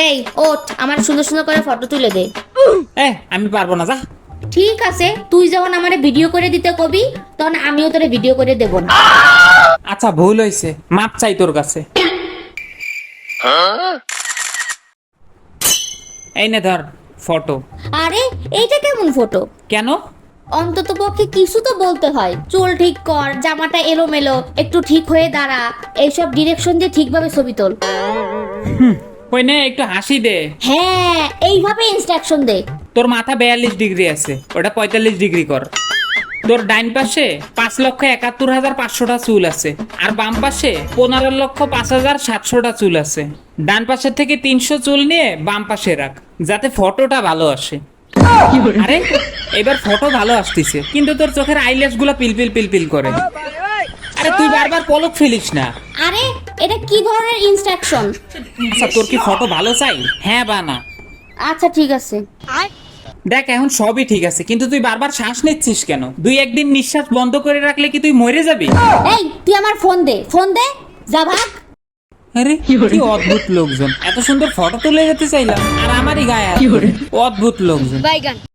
এই ওঠ, আমার সুন্দর সুন্দর করে ফটো তুলে দে। আমি পারবো না, যা। ঠিক আছে, তুই যখন আমারে ভিডিও করে দিতে কবি তখন আমিও তোরে ভিডিও করে দেব না। আচ্ছা, ভুল হয়েছে, মাপ চাই তোর কাছে। এই নে ধর ফটো। আরে এইটা কেমন ফটো? কেন? অন্তত পক্ষে কিছু তো বলতে হয়। চুল ঠিক কর, জামাটা এলোমেলো, একটু ঠিক হয়ে দাঁড়া, এইসব ডিরেকশন দিয়ে ঠিকভাবে ছবি তোল। কই নে একটু হাসি দে। হ্যাঁ, এইভাবে ইনস্ট্রাকশন দে। তোর মাথা 42 ডিগ্রি আছে, ওটা 45 ডিগ্রি কর। তোর ডাইন পাশে 5,71,500টা চুল আছে, আর বাম পাশে 15,05,700টা চুল আছে। ডান পাশের থেকে 300 চুল নিয়ে বাম পাশে রাখ, যাতে ফটোটা ভালো আসে। আরে এবার ফটো ভালো আসতেছে, কিন্তু তোর চোখের আইল্যাশ গুলা পিলপিল পিলপিল করে। আরে তুই বারবার পলক ফেলিস না। আরে এটা কি ধরনের ইনস্ট্রাকশন? আচ্ছা, তোর কি ফটো ভালো চাই, হ্যাঁ বা না? আচ্ছা ঠিক আছে। দেখ এখন সবই ঠিক আছে, কিন্তু তুই বারবার শ্বাস নিচ্ছিস কেন? দুই একদিন নিঃশ্বাস বন্ধ করে রাখলে কি তুই মরে যাবি? এই তুই আমার ফোন দে, ফোন দে, যা ভাগ। আরে কি অদ্ভুত লোকজন, এত সুন্দর ফটো তুলে যেতে চাইলাম আর আমারই গায়ে হাত। অদ্ভুত লোকজন।